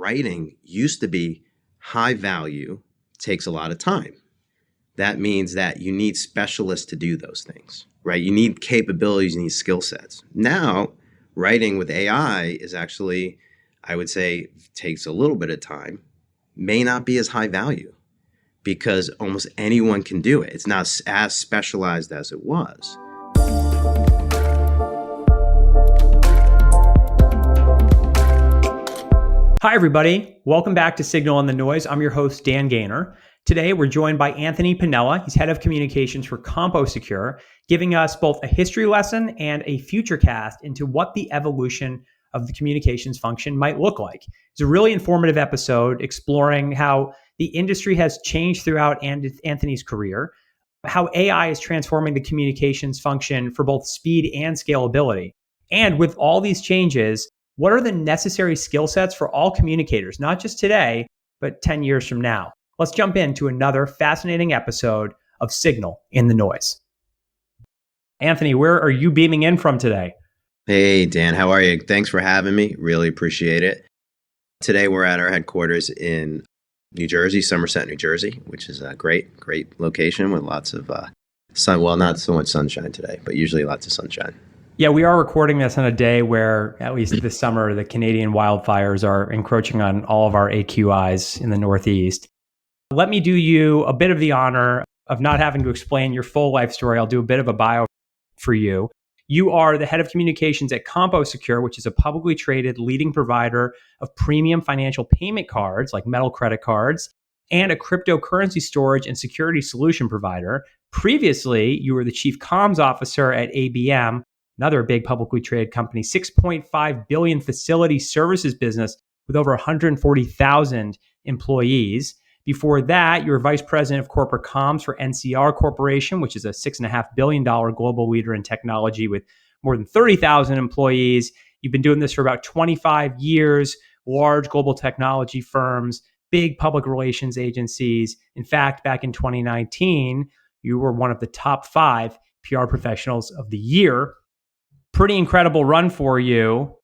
writing used to be high value, takes a lot of time. That means that you need specialists to do those things, right? You need capabilities, you need skill sets. Now, writing with AI is actually, I would say, takes a little bit of time, may not be as high value because almost anyone can do it. It's not as specialized as it was. Hi, everybody. Welcome back to Signal on the Noise. I'm your host, Dan Gaynor. Today, we're joined by Anthony Piniella. He's head of communications for CompoSecure, giving us both a history lesson and a future cast into what the evolution of the communications function might look like. It's a really informative episode exploring how the industry has changed throughout Anthony's career, how AI is transforming the communications function for both speed and scalability. And with all these changes, what are the necessary skill sets for all communicators, not just today, but 10 years from now? Let's jump into another fascinating episode of Signal in the Noise. Anthony, where are you beaming in from today? Hey, Dan, how are you? Thanks for having me. Really appreciate it. Today, we're at our headquarters in New Jersey, Somerset, New Jersey, which is a great location with lots of sun. Well, not so much sunshine today, but usually lots of sunshine. Yeah, we are recording this on a day where, at least this summer, the Canadian wildfires are encroaching on all of our AQIs in the Northeast. Let me do you a bit of the honor of not having to explain your full life story. I'll do a bit of a bio for you. You are the head of communications at CompoSecure, which is a publicly traded leading provider of premium financial payment cards like metal credit cards and a cryptocurrency storage and security solution provider. Previously, you were the chief comms officer at ABM, another big publicly traded company, $6.5 billion facility services business with over 140,000 employees. Before that, you were vice president of corporate comms for NCR Corporation, which is a $6.5 billion global leader in technology with more than 30,000 employees. You've been doing this for about 25 years, large global technology firms, big public relations agencies. In fact, back in 2019, you were one of the top 5 PR professionals of the year. Pretty incredible run for you.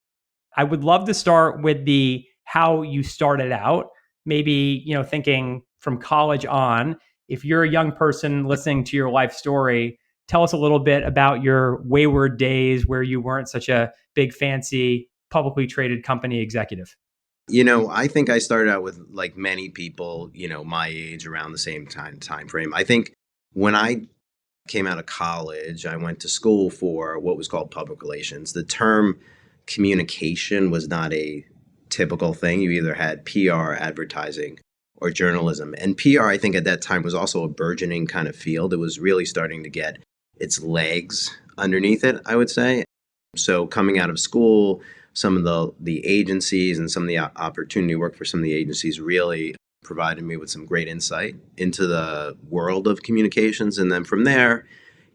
I would love to start with the how you started out. Maybe, thinking from college on. If you're a young person listening to your life story, tell us a little bit about your wayward days where you weren't such a big, fancy, publicly traded company executive. I think I started out with, like many people, my age, around the same time frame. I think when I came out of college, I went to school for what was called public relations. The term communication was not a typical thing. You either had PR, advertising, or journalism. And PR, I think at that time, was also a burgeoning kind of field. It was really starting to get its legs underneath it, I would say. So coming out of school, some of the agencies and some of the opportunity to work for some of the agencies really provided me with some great insight into the world of communications. And then from there,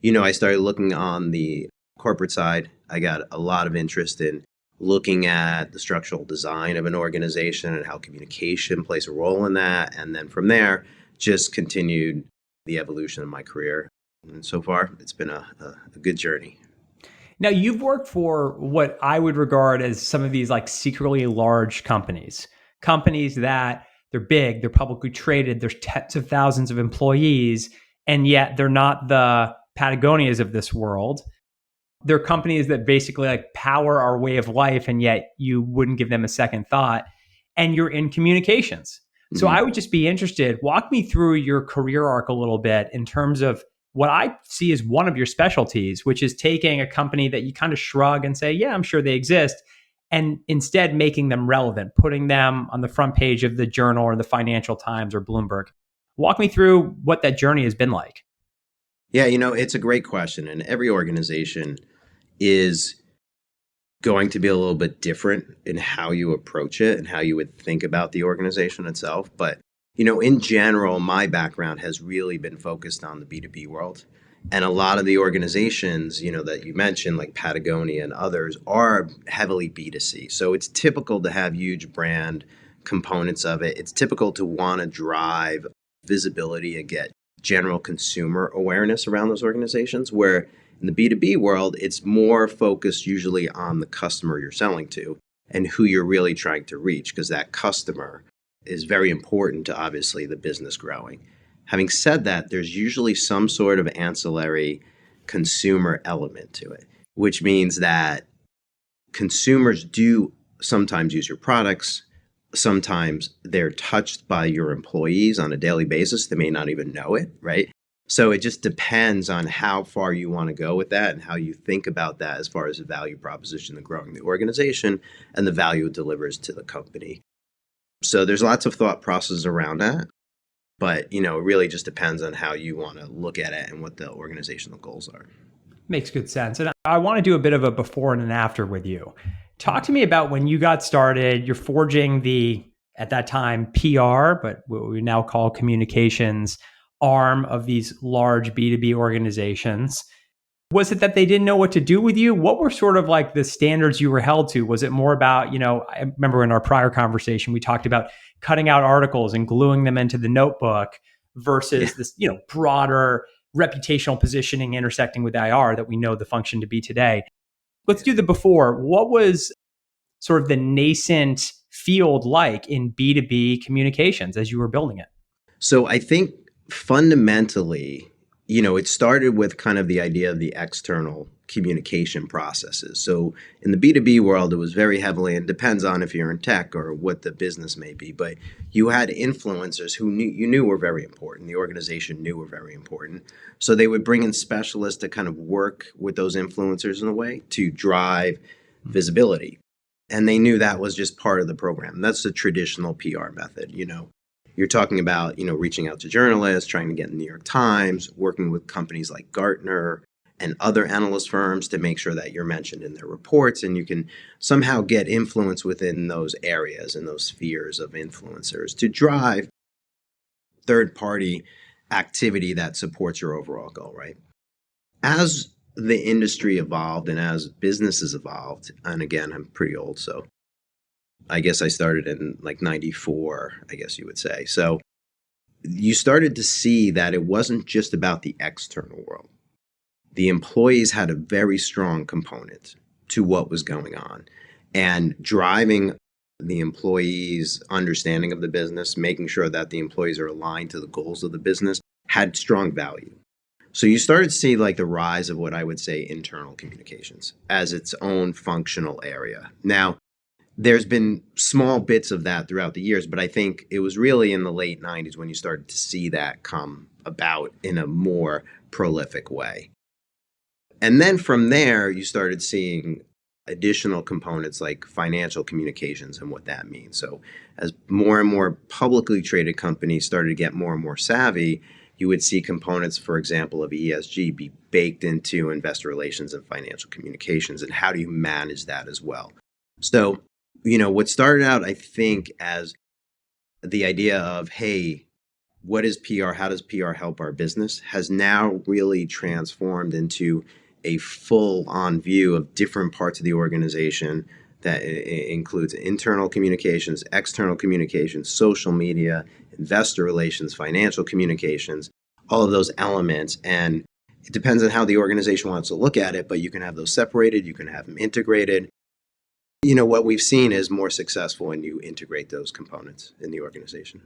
I started looking on the corporate side. I got a lot of interest in looking at the structural design of an organization and how communication plays a role in that. And then from there, just continued the evolution of my career. And so far, it's been a good journey. Now, you've worked for what I would regard as some of these like secretly large companies that they're big, they're publicly traded, there's tens of thousands of employees, and yet they're not the Patagonias of this world. They're companies that basically like power our way of life, and yet you wouldn't give them a second thought. And you're in communications. Mm-hmm. So I would just be interested, walk me through your career arc a little bit in terms of what I see as one of your specialties, which is taking a company that you kind of shrug and say, yeah, I'm sure they exist, and instead making them relevant, putting them on the front page of the Journal or the Financial Times or Bloomberg. Walk me through what that journey has been like. Yeah, it's a great question. And every organization is going to be a little bit different in how you approach it and how you would think about the organization itself. But, in general, my background has really been focused on the B2B world. And a lot of the organizations, that you mentioned, like Patagonia and others, are heavily B2C. So it's typical to have huge brand components of it. It's typical to want to drive visibility and get general consumer awareness around those organizations, where in the B2B world, it's more focused usually on the customer you're selling to. and who you're really trying to reach, because that customer is very important to obviously the business growing. Having said that, there's usually some sort of ancillary consumer element to it, which means that consumers do sometimes use your products. Sometimes they're touched by your employees on a daily basis. They may not even know it, right? So it just depends on how far you want to go with that and how you think about that as far as the value proposition of growing the organization and the value it delivers to the company. So there's lots of thought processes around that. But, it really just depends on how you want to look at it and what the organizational goals are. Makes good sense. And I want to do a bit of a before and an after with you. Talk to me about when you got started. You're forging the, at that time, PR, but what we now call communications arm of these large B2B organizations. Was it that they didn't know what to do with you? What were sort of like the standards you were held to? Was it more about, I remember in our prior conversation, we talked about cutting out articles and gluing them into the notebook versus this, broader reputational positioning intersecting with IR that we know the function to be today. Let's do the before. What was sort of the nascent field like in B2B communications as you were building it? So I think fundamentally, it started with kind of the idea of the external communication processes. So in the B2B world, it was very heavily, and depends on if you're in tech or what the business may be, but you had influencers who you knew were very important. The organization knew were very important. So they would bring in specialists to kind of work with those influencers in a way to drive visibility. And they knew that was just part of the program. That's the traditional PR method, You're talking about, reaching out to journalists, trying to get in the New York Times, working with companies like Gartner and other analyst firms to make sure that you're mentioned in their reports, and you can somehow get influence within those areas and those spheres of influencers to drive third-party activity that supports your overall goal, right? As the industry evolved and as businesses evolved, and again, I'm pretty old, so I guess I started in like 94, I guess you would say. So you started to see that it wasn't just about the external world. The employees had a very strong component to what was going on, and driving the employees' understanding of the business, making sure that the employees are aligned to the goals of the business, had strong value. So you started to see like the rise of what I would say internal communications as its own functional area. Now, there's been small bits of that throughout the years, but I think it was really in the late 90s when you started to see that come about in a more prolific way. And then from there, you started seeing additional components like financial communications and what that means. So as more and more publicly traded companies started to get more and more savvy, you would see components, for example, of ESG be baked into investor relations and financial communications. And how do you manage that as well? So what started out, I think, as the idea of, hey, what is PR? How does PR help our business? Has now really transformed into a full-on view of different parts of the organization that includes internal communications, external communications, social media, investor relations, financial communications, all of those elements. And it depends on how the organization wants to look at it, but you can have those separated, you can have them integrated. What we've seen is more successful when you integrate those components in the organization.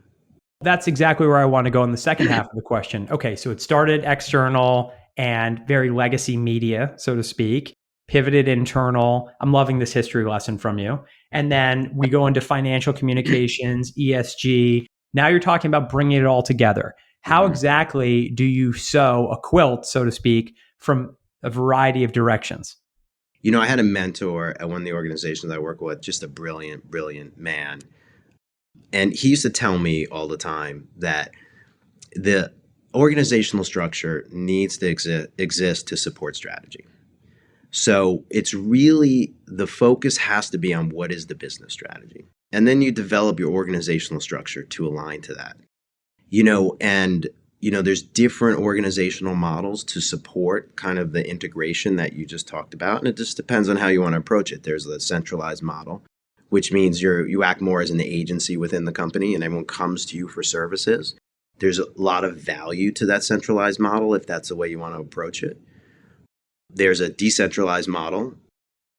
That's exactly where I want to go in the second half of the question. Okay, so it started external and very legacy media, so to speak, pivoted internal. I'm loving this history lesson from you. And then we go into financial communications, ESG. Now you're talking about bringing it all together. How exactly do you sew a quilt, so to speak, from a variety of directions? I had a mentor at one of the organizations I work with, just a brilliant, brilliant man. And he used to tell me all the time that the organizational structure needs to exist to support strategy. So it's really, the focus has to be on what is the business strategy. And then you develop your organizational structure to align to that. There's different organizational models to support kind of the integration that you just talked about. And it just depends on how you want to approach it. There's the centralized model, which means you act more as an agency within the company and everyone comes to you for services. There's a lot of value to that centralized model if that's the way you want to approach it. There's a decentralized model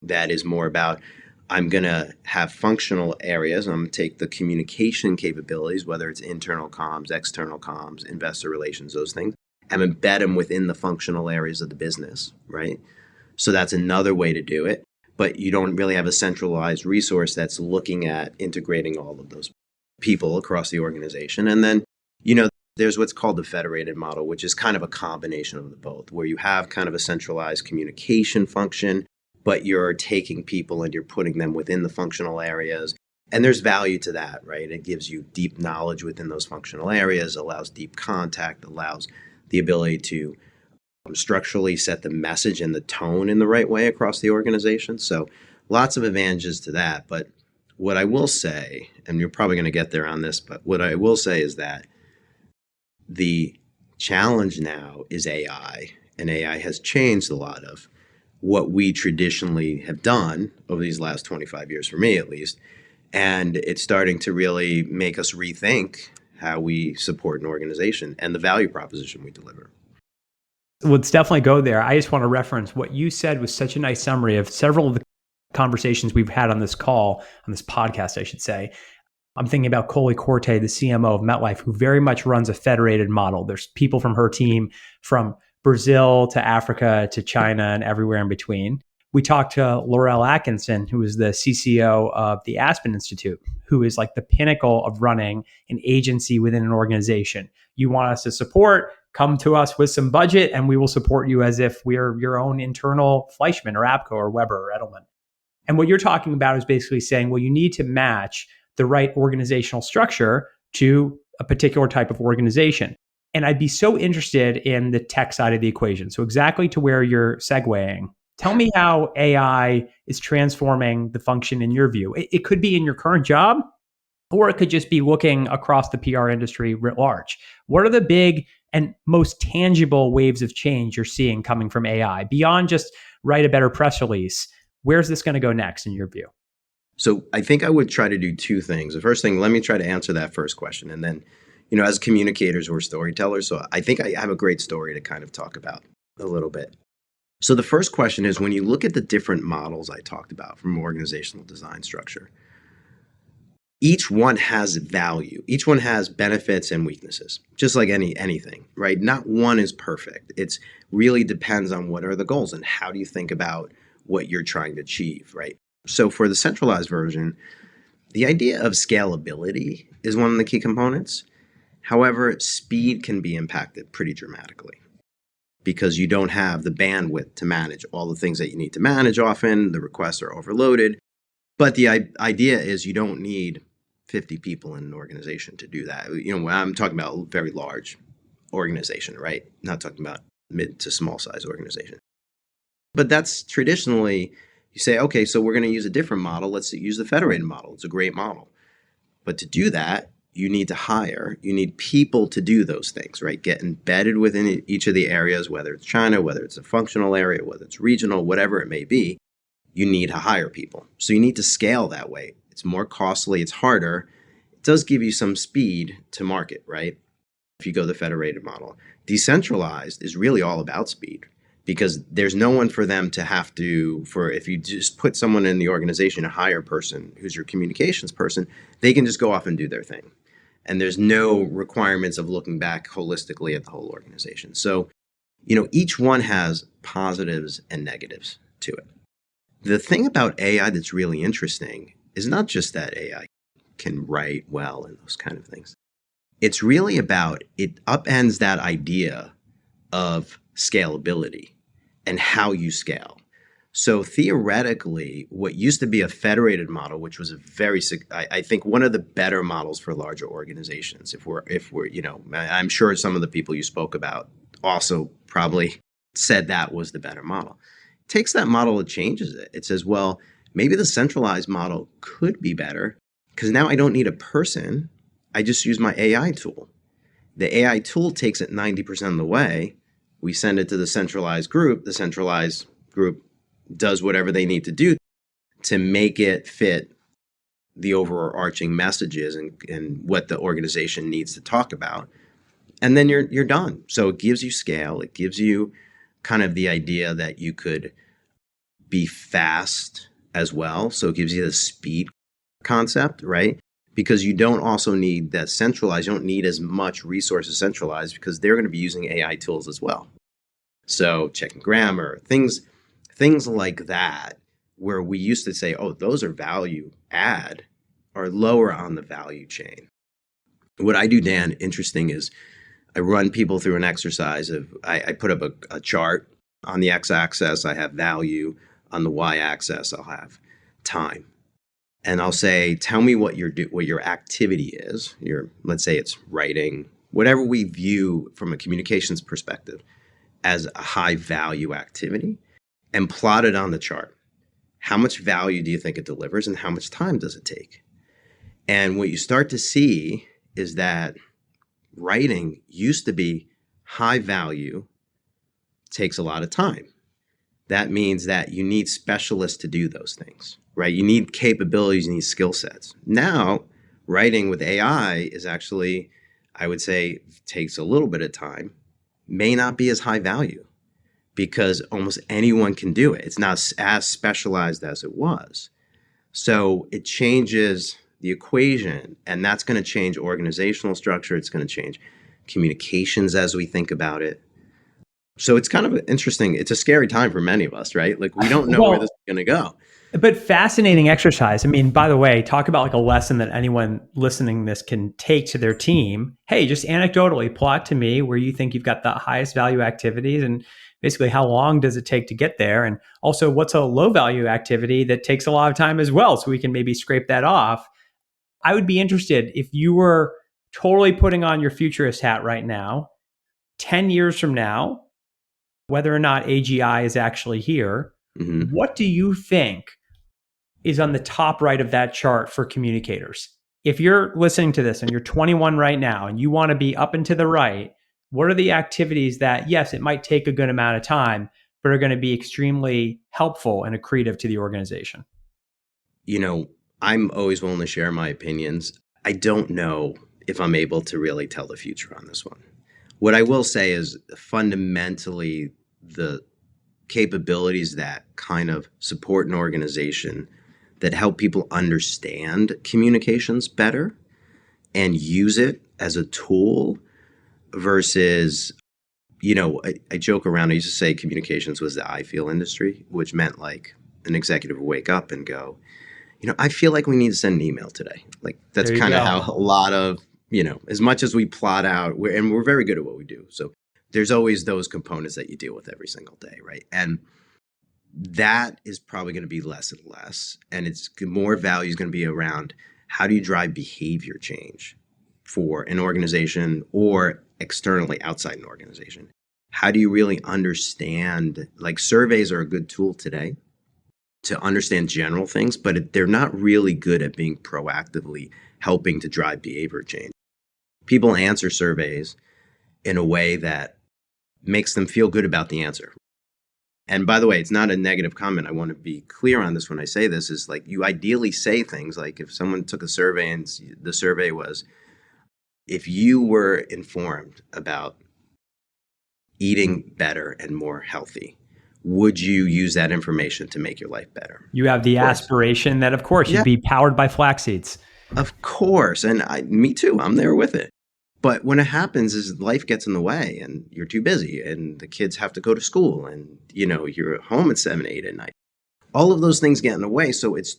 that is more about I'm going to have functional areas. I'm going to take the communication capabilities, whether it's internal comms, external comms, investor relations, those things, and embed them within the functional areas of the business, right? So that's another way to do it. But you don't really have a centralized resource that's looking at integrating all of those people across the organization. And then, there's what's called the federated model, which is kind of a combination of the both, where you have kind of a centralized communication function, but you're taking people and you're putting them within the functional areas. And there's value to that, right? It gives you deep knowledge within those functional areas, allows deep contact, allows the ability to structurally set the message and the tone in the right way across the organization. So lots of advantages to that. But what I will say, and you're probably going to get there on this, but what I will say is that the challenge now is AI, and AI has changed a lot of what we traditionally have done over these last 25 years, for me at least. And it's starting to really make us rethink how we support an organization and the value proposition we deliver. Let's definitely go there. I just want to reference what you said was such a nice summary of several of the conversations we've had on this call, on this podcast, I should say. I'm thinking about Coley Corte, the CMO of MetLife, who very much runs a federated model. There's people from her team from Brazil to Africa to China and everywhere in between. We talked to Laurel Atkinson, who is the CCO of the Aspen Institute, who is like the pinnacle of running an agency within an organization. You want us to support, come to us with some budget, and we will support you as if we're your own internal Fleischmann or APCO or Weber or Edelman. And what you're talking about is basically saying, well, you need to match the right organizational structure to a particular type of organization. And I'd be so interested in the tech side of the equation. So exactly to where you're segueing, tell me how AI is transforming the function in your view. It could be in your current job, or it could just be looking across the PR industry writ large. What are the big and most tangible waves of change you're seeing coming from AI beyond just write a better press release? Where's this going to go next in your view? So I think I would try to do two things. The first thing, let me try to answer that first question. And then, as communicators, we're storytellers. So I think I have a great story to kind of talk about a little bit. So the first question is, when you look at the different models I talked about from organizational design structure, each one has value. Each one has benefits and weaknesses, just like anything, right? Not one is perfect. It's really depends on what are the goals and how do you think about what you're trying to achieve, right? So for the centralized version, the idea of scalability is one of the key components. However, speed can be impacted pretty dramatically because you don't have the bandwidth to manage all the things that you need to manage often. The requests are overloaded. But the idea is you don't need 50 people in an organization to do that. I'm talking about a very large organization, right? Not talking about mid to small size organization. But that's traditionally, you say, okay, so we're going to use a different model. Let's use the federated model. It's a great model. But to do that, you need people to do those things, right? Get embedded within each of the areas, whether it's China, whether it's a functional area, whether it's regional, whatever it may be, you need to hire people. So you need to scale that way. It's more costly, it's harder. It does give you some speed to market, right? If you go the federated model. Decentralized is really all about speed because there's no one for them to have to, if you just put someone in the organization, a hire person who's your communications person, they can just go off and do their thing. And there's no requirements of looking back holistically at the whole organization. So, each one has positives and negatives to it. The thing about AI that's really interesting is not just that AI can write well and those kind of things. It's really about, it upends that idea of scalability and how you scale. So theoretically, what used to be a federated model, which was I think one of the better models for larger organizations, if we're, I'm sure some of the people you spoke about also probably said that was the better model. It takes that model, it changes it. It says, well, maybe the centralized model could be better because now I don't need a person. I just use my AI tool. The AI tool takes it 90% of the way. We send it to the centralized group. The centralized group does whatever they need to do to make it fit the overarching messages and what the organization needs to talk about. And then you're done. So it gives you scale. It gives you kind of the idea that you could be fast as well. So it gives you the speed concept, right? Because you don't also need that centralized, you don't need as much resources centralized because they're going to be using AI tools as well. So checking grammar, things like that, where we used to say, oh, those are value add, are lower on the value chain. What I do, Dan, interesting is I run people through an exercise of I put up a chart. On the x-axis, I have value. On the y-axis, I'll have time. And I'll say, tell me what your activity is. Let's say it's writing, whatever we view from a communications perspective as a high value activity, and plot it on the chart. How much value do you think it delivers, and how much time does it take? And what you start to see is that writing used to be high value, takes a lot of time. That means that you need specialists to do those things, right? You need capabilities, you need skill sets. Now, writing with AI is actually, I would say, takes a little bit of time, may not be as high value because almost anyone can do it. It's not as specialized as it was. So it changes the equation, and that's going to change organizational structure. It's going to change communications as we think about it. So it's kind of interesting. It's a scary time for many of us, right? Like we don't know where this is going to go. But fascinating exercise. I mean, by the way, talk about like a lesson that anyone listening this can take to their team. Hey, just anecdotally plot to me where you think you've got the highest value activities and basically how long does it take to get there? And also what's a low value activity that takes a lot of time as well, so we can maybe scrape that off. I would be interested if you were totally putting on your futurist hat right now, 10 years from now, whether or not AGI is actually here, what do you think is on the top right of that chart for communicators? If you're listening to this and you're 21 right now and you want to be up and to the right, what are the activities that, yes, it might take a good amount of time, but are going to be extremely helpful and accretive to the organization? You know, I'm always willing to share my opinions. I don't know if I'm able to really tell the future on this one. What I will say is fundamentally the capabilities that kind of support an organization that help people understand communications better and use it as a tool versus, I joke around. I used to say communications was the I feel industry, which meant like an executive would wake up and go, I feel like we need to send an email today. Like that's kind of how a lot of, as much as we plot out, we're very good at what we do. So there's always those components that you deal with every single day, right? And that is probably going to be less and less. And it's more value is going to be around how do you drive behavior change for an organization or externally outside an organization? How do you really understand, like surveys are a good tool today to understand general things, but they're not really good at being proactively helping to drive behavior change. People answer surveys in a way that makes them feel good about the answer. And by the way, it's not a negative comment. I want to be clear on this when I say this, is like you ideally say things like if someone took a survey and the survey was, if you were informed about eating better and more healthy, would you use that information to make your life better? You have the aspiration that, of course, you'd be powered by flax seeds. Of course. And me too. I'm there with it. But when it happens is life gets in the way and you're too busy and the kids have to go to school and, you're at home at 7, 8 at night. All of those things get in the way. So it's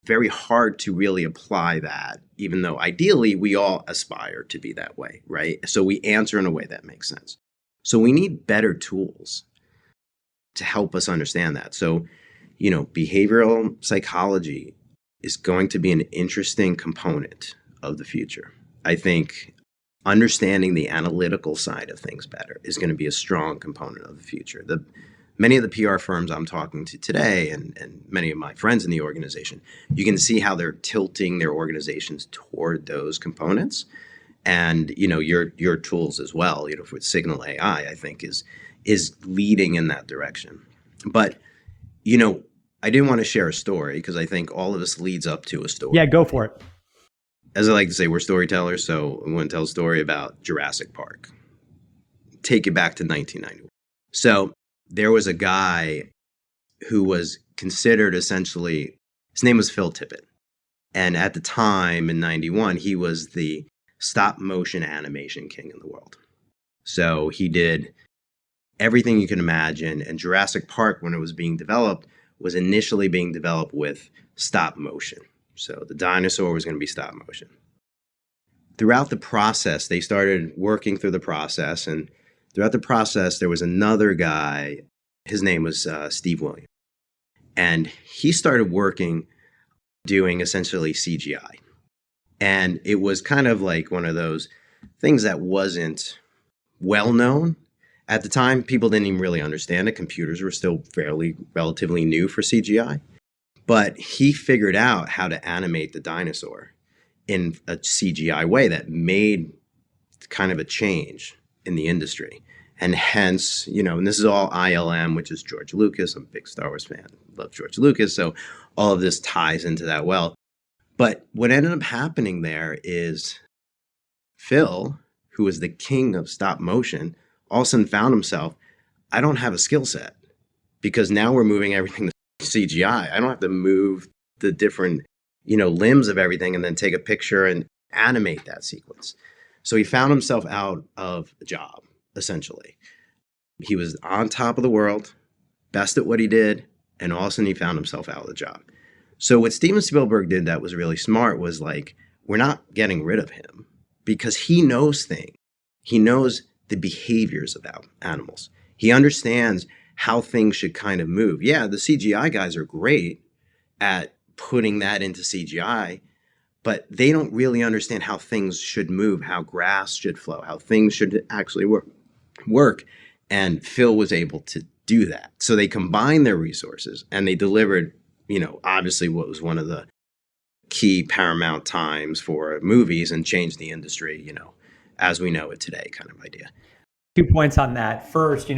very hard to really apply that, even though ideally we all aspire to be that way, right? So we answer in a way that makes sense. So we need better tools to help us understand that. So, behavioral psychology is going to be an interesting component of the future. I think understanding the analytical side of things better is going to be a strong component of the future. Many of the PR firms I'm talking to today and many of my friends in the organization, you can see how they're tilting their organizations toward those components. And, your tools as well, for Signal AI, I think is leading in that direction. But, I didn't want to share a story because I think all of this leads up to a story. Yeah, go for it. As I like to say, we're storytellers, so I'm going to tell a story about Jurassic Park. Take it back to 1991. So there was a guy who was considered essentially His name was Phil Tippett. And at the time in 91, he was the stop motion animation king in the world. So he did everything you can imagine. And Jurassic Park, when it was being developed, was initially being developed with stop motion. So the dinosaur was going to be stop motion. Throughout the process, they started working through the process. And throughout the process, there was another guy. His name was Steve Williams. And he started working doing essentially CGI. And it was kind of like one of those things that wasn't well known. At the time, people didn't even really understand it. Computers were still relatively new for CGI. But he figured out how to animate the dinosaur in a CGI way that made kind of a change in the industry. And hence, and this is all ILM, which is George Lucas. I'm a big Star Wars fan. Love George Lucas. So all of this ties into that well. But what ended up happening there is Phil, who was the king of stop motion, all of a sudden found himself, I don't have a skill set because now we're moving everything to CGI. I don't have to move the different, limbs of everything and then take a picture and animate that sequence. So he found himself out of a job, essentially. He was on top of the world, best at what he did, and all of a sudden he found himself out of the job. So what Steven Spielberg did that was really smart was like, we're not getting rid of him because he knows things. He knows the behaviors of animals. He understands how things should kind of move. Yeah, the CGI guys are great at putting that into CGI, but they don't really understand how things should move, how grass should flow, how things should actually work. And Phil was able to do that. So they combined their resources and they delivered, obviously what was one of the key paramount times for movies and changed the industry, as we know it today kind of idea. 2 points on that. First, the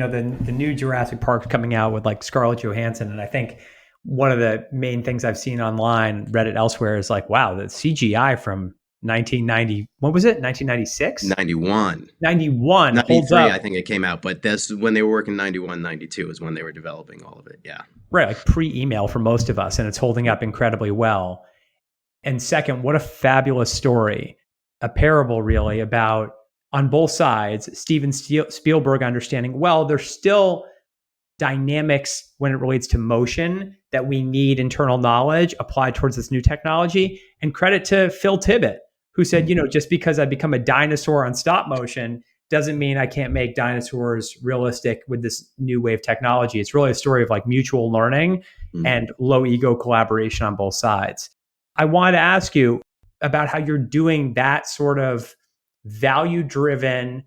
new Jurassic Park's coming out with like Scarlett Johansson. And I think one of the main things I've seen online, read it elsewhere, is like, wow, the CGI from 1990, what was it? 1996? 91. 91 holds 93, up. I think it came out, but that's when they were working 91, 92 is when they were developing all of it. Yeah. Right. Like pre-email for most of us. And it's holding up incredibly well. And second, what a fabulous story. A parable really about, on both sides, Steven Spielberg understanding, well, there's still dynamics when it relates to motion that we need internal knowledge applied towards this new technology. And credit to Phil Tippett, who said, just because I become a dinosaur on stop motion doesn't mean I can't make dinosaurs realistic with this new wave technology. It's really a story of like mutual learning and low ego collaboration on both sides. I wanted to ask you about how you're doing that sort of value-driven,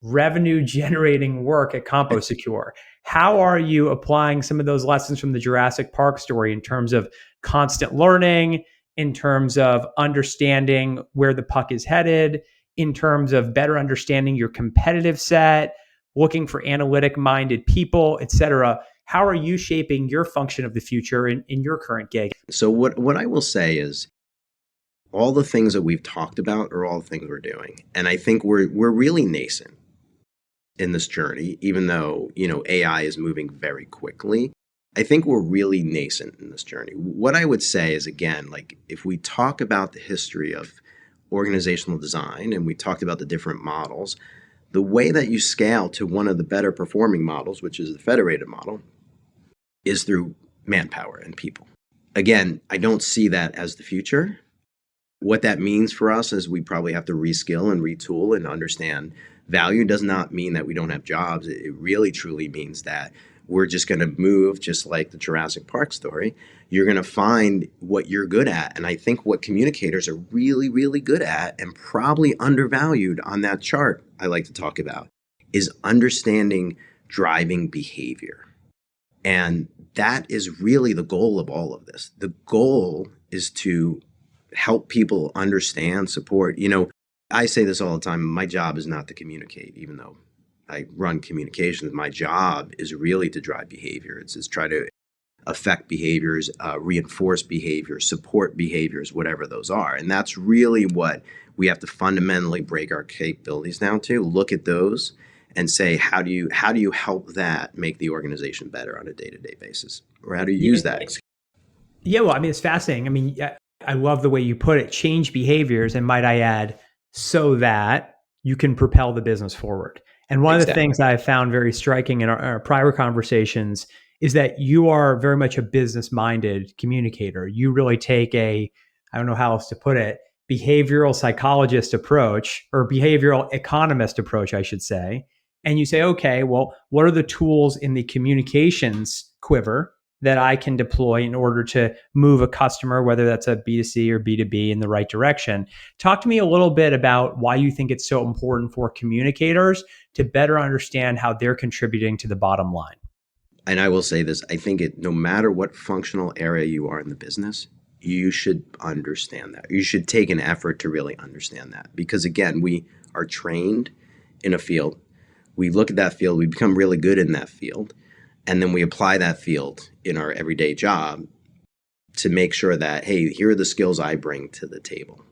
revenue-generating work at CompoSecure. How are you applying some of those lessons from the Jurassic Park story in terms of constant learning, in terms of understanding where the puck is headed, in terms of better understanding your competitive set, looking for analytic-minded people, et cetera? How are you shaping your function of the future in your current gig? So what I will say is all the things that we've talked about are all the things we're doing. And I think we're really nascent in this journey, even though, AI is moving very quickly. I think we're really nascent in this journey. What I would say is, again, like if we talk about the history of organizational design and we talked about the different models, the way that you scale to one of the better performing models, which is the federated model, is through manpower and people. Again, I don't see that as the future. What that means for us is we probably have to reskill and retool and understand value does not mean that we don't have jobs. It really truly means that we're just going to move, just like the Jurassic Park story. You're going to find what you're good at. And I think what communicators are really, really good at and probably undervalued on that chart I like to talk about is understanding driving behavior. And that is really the goal of all of this. The goal is to help people understand, support. I say this all the time. My job is not to communicate, even though I run communications. My job is really to drive behavior. It's try to affect behaviors, reinforce behaviors, support behaviors, whatever those are. And that's really what we have to fundamentally break our capabilities down to. Look at those and say, how do you help that make the organization better on a day-to-day basis? Or how do you use that? Yeah, well, I mean, it's fascinating. I mean, I love the way you put it. Change behaviors, and might I add, so that you can propel the business forward. And one of the Exactly. things that I found very striking in our prior conversations is that you are very much a business-minded communicator. You really take I don't know how else to put it, behavioral psychologist approach or behavioral economist approach, I should say. And you say, okay, well, what are the tools in the communications quiver that I can deploy in order to move a customer, whether that's a B2C or B2B, in the right direction? Talk to me a little bit about why you think it's so important for communicators to better understand how they're contributing to the bottom line. And I will say this, I think no matter what functional area you are in the business, you should understand that. You should take an effort to really understand that. Because again, we are trained in a field. We look at that field, we become really good in that field, and then we apply that field in our everyday job to make sure that, hey, here are the skills I bring to the table.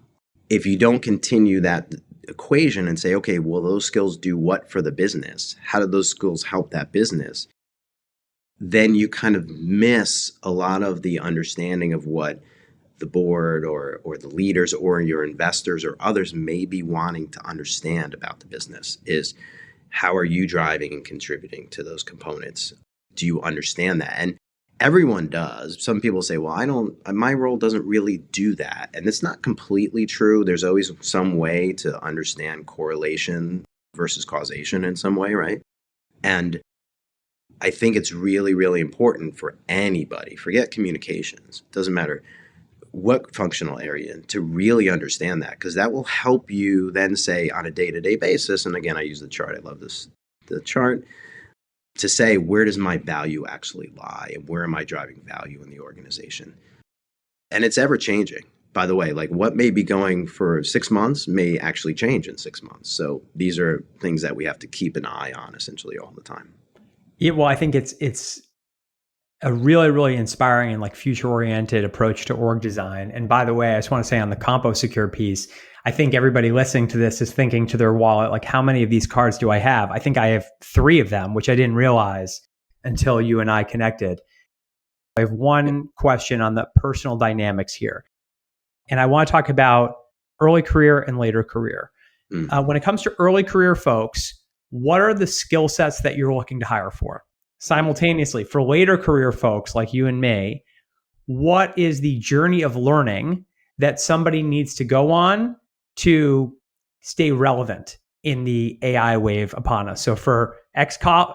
If you don't continue that equation and say, okay, well, those skills do what for the business? How do those skills help that business? Then you kind of miss a lot of the understanding of what the board or the leaders or your investors or others may be wanting to understand about the business is how are you driving and contributing to those components? Do you understand that? And everyone does. Some people say, well, I don't, my role doesn't really do that. And it's not completely true. There's always some way to understand correlation versus causation in some way, right? And I think it's really, really important for anybody, forget communications, doesn't matter what functional area, to really understand that, because that will help you then say on a day-to-day basis, and again, I use the chart, I love the chart, to say, where does my value actually lie and where am I driving value in the organization? And it's ever changing. By the way, like what may be going for 6 months may actually change in 6 months. So these are things that we have to keep an eye on essentially all the time. Yeah, well, I think it's a really, really inspiring and like future oriented approach to org design. And by the way, I just want to say on the CompoSecure piece, I think everybody listening to this is thinking to their wallet, like, how many of these cards do I have? I think I have 3 of them, which I didn't realize until you and I connected. I have one question on the personal dynamics here. And I want to talk about early career and later career. When it comes to early career folks, what are the skill sets that you're looking to hire for? Simultaneously, for later career folks like you and me, what is the journey of learning that somebody needs to go on to stay relevant in the AI wave upon us? So for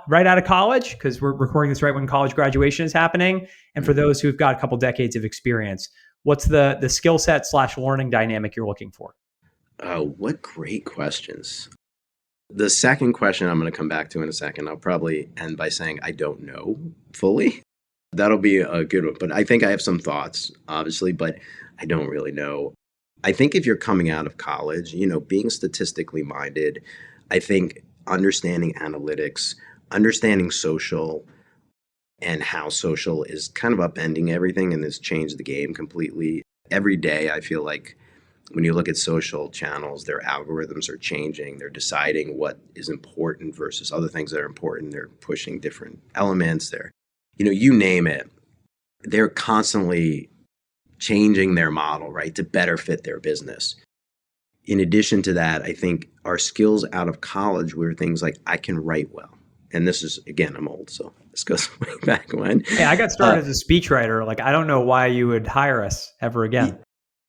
right out of college, because we're recording this right when college graduation is happening, and for those who've got a couple decades of experience, what's the skill set / learning dynamic you're looking for? Oh, what great questions. The second question I'm going to come back to in a second, I'll probably end by saying I don't know fully. That'll be a good one. But I think I have some thoughts, obviously, but I don't really know. I think if you're coming out of college, being statistically minded, I think understanding analytics, understanding social, and how social is kind of upending everything and has changed the game completely. Every day, I feel like when you look at social channels, their algorithms are changing. They're deciding what is important versus other things that are important. They're pushing different elements. You name it. They're constantly changing their model, right, to better fit their business. In addition to that, I think our skills out of college were things like I can write well. And this is, again, I'm old, so this goes way back when. Hey, I got started as a speechwriter. Like, I don't know why you would hire us ever again.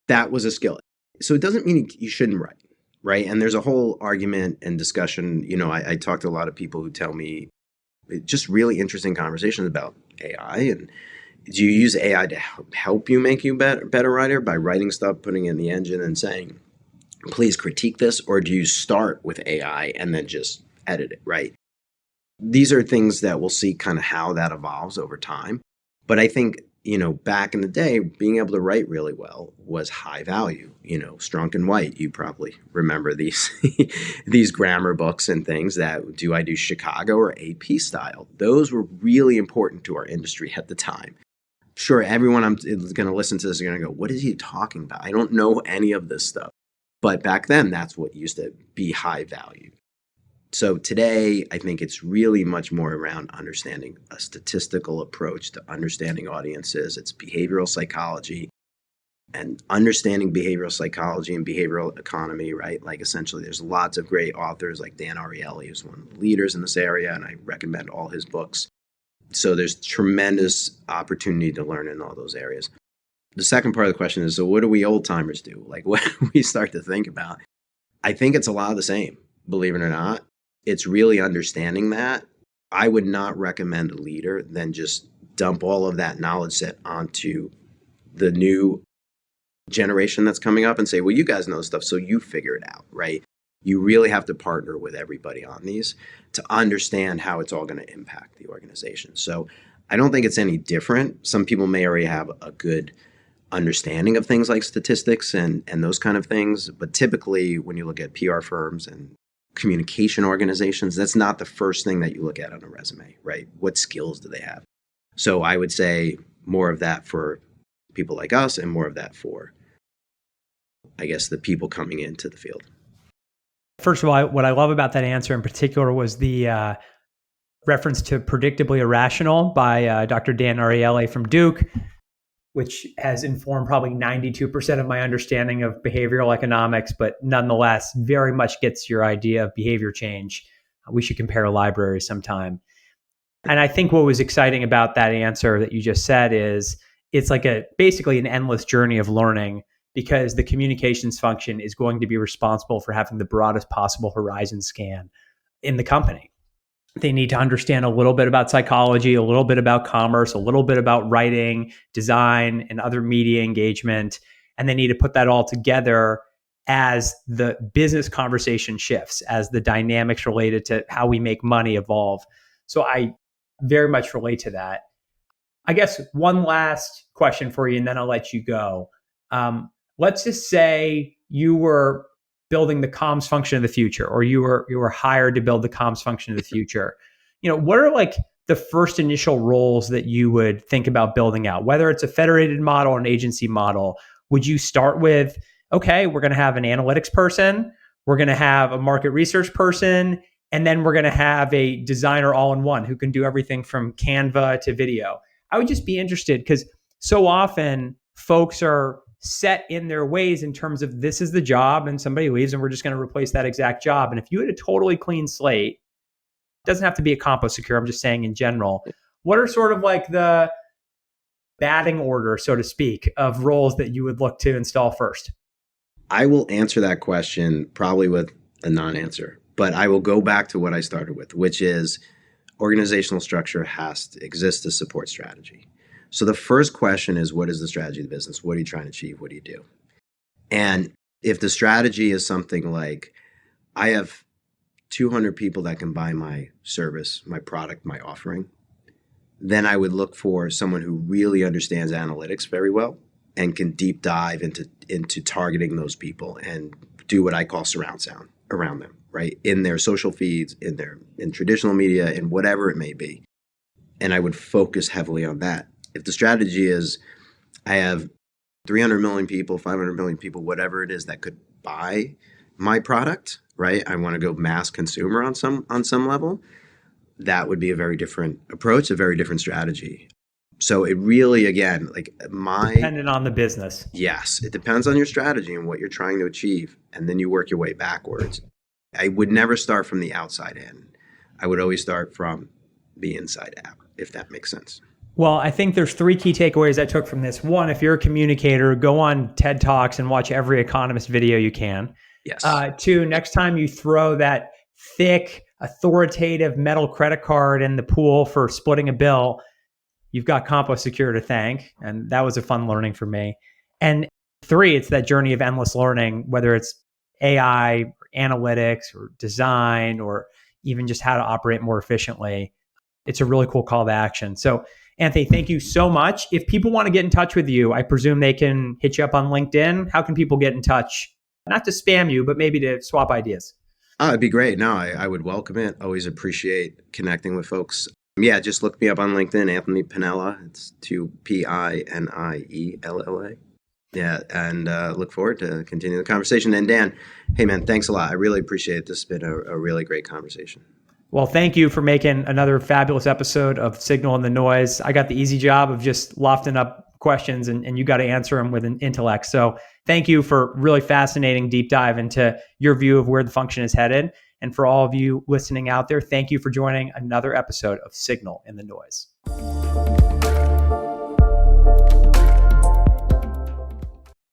That was a skill. So it doesn't mean you shouldn't write, right? And there's a whole argument and discussion. I talk to a lot of people who tell me just really interesting conversations about AI. And do you use AI to help you make you better writer by writing stuff, putting it in the engine and saying, please critique this? Or do you start with AI and then just edit it, right? These are things that we'll see kind of how that evolves over time. But I think, back in the day, being able to write really well was high value. Strunk and White, you probably remember these these grammar books and things that do I do Chicago or AP style? Those were really important to our industry at the time. Sure, everyone is going to listen to this is going to go, what is he talking about? I don't know any of this stuff. But back then, that's what used to be high value. So today, I think it's really much more around understanding a statistical approach to understanding audiences. It's behavioral psychology and understanding behavioral psychology and behavioral economy, right? Like essentially, there's lots of great authors like Dan Ariely, who's one of the leaders in this area, and I recommend all his books. So there's tremendous opportunity to learn in all those areas. The second part of the question is, so what do we old timers do? Like what do we start to think about? I think it's a lot of the same, believe it or not. It's really understanding that. I would not recommend a leader then just dump all of that knowledge set onto the new generation that's coming up and say, well, you guys know stuff, so you figure it out, right? You really have to partner with everybody on these to understand how it's all going to impact the organization. So I don't think it's any different. Some people may already have a good understanding of things like statistics and those kind of things. But typically, when you look at PR firms and communication organizations, that's not the first thing that you look at on a resume, right? What skills do they have? So I would say more of that for people like us and more of that for, I guess, the people coming into the field. First of all, what I love about that answer in particular was the reference to Predictably Irrational by Dr. Dan Ariely from Duke, which has informed probably 92% of my understanding of behavioral economics, but nonetheless very much gets your idea of behavior change. We should compare libraries sometime. And I think what was exciting about that answer that you just said is it's like basically an endless journey of learning, because the communications function is going to be responsible for having the broadest possible horizon scan in the company. They need to understand a little bit about psychology, a little bit about commerce, a little bit about writing, design, and other media engagement. And they need to put that all together as the business conversation shifts, as the dynamics related to how we make money evolve. So I very much relate to that. I guess one last question for you, and then I'll let you go. Let's just say you were building the comms function of the future, or you were hired to build the comms function of the future. What are like the first initial roles that you would think about building out? Whether it's a federated model or an agency model, would you start with, okay, we're going to have an analytics person, we're going to have a market research person, and then we're going to have a designer all-in-one who can do everything from Canva to video? I would just be interested, because so often folks are set in their ways in terms of this is the job and somebody leaves and we're just going to replace that exact job. And if you had a totally clean slate, it doesn't have to be a CompoSecure, I'm just saying in general, what are sort of like the batting order, so to speak, of roles that you would look to install first? I will answer that question probably with a non-answer, but I will go back to what I started with, which is organizational structure has to exist to support strategy. So the first question is, what is the strategy of the business? What are you trying to achieve? What do you do? And if the strategy is something like, I have 200 people that can buy my service, my product, my offering, then I would look for someone who really understands analytics very well and can deep dive into targeting those people and do what I call surround sound around them, right? In their social feeds, in traditional media, in whatever it may be. And I would focus heavily on that. If the strategy is, I have 300 million people, 500 million people, whatever it is that could buy my product, right? I want to go mass consumer on some level. That would be a very different approach, a very different strategy. So it really, again, dependent on the business. Yes, it depends on your strategy and what you're trying to achieve. And then you work your way backwards. I would never start from the outside in. I would always start from the inside out, if that makes sense. Well, I think there's 3 key takeaways I took from this. One, if you're a communicator, go on TED Talks and watch every economist video you can. Yes. 2, next time you throw that thick, authoritative metal credit card in the pool for splitting a bill, you've got CompoSecure to thank. And that was a fun learning for me. And 3, it's that journey of endless learning, whether it's AI, or analytics, or design, or even just how to operate more efficiently. It's a really cool call to action. So Anthony, thank you so much. If people want to get in touch with you, I presume they can hit you up on LinkedIn. How can people get in touch? Not to spam you, but maybe to swap ideas. Oh, it'd be great. No, I would welcome it. Always appreciate connecting with folks. Yeah, just look me up on LinkedIn, Anthony Piniella. It's Piniella. Yeah, and look forward to continuing the conversation. And Dan, hey man, thanks a lot. I really appreciate it. This has been a really great conversation. Well, thank you for making another fabulous episode of Signal in the Noise. I got the easy job of just lofting up questions and you got to answer them with an intellect. So thank you for really fascinating deep dive into your view of where the function is headed. And for all of you listening out there, thank you for joining another episode of Signal in the Noise.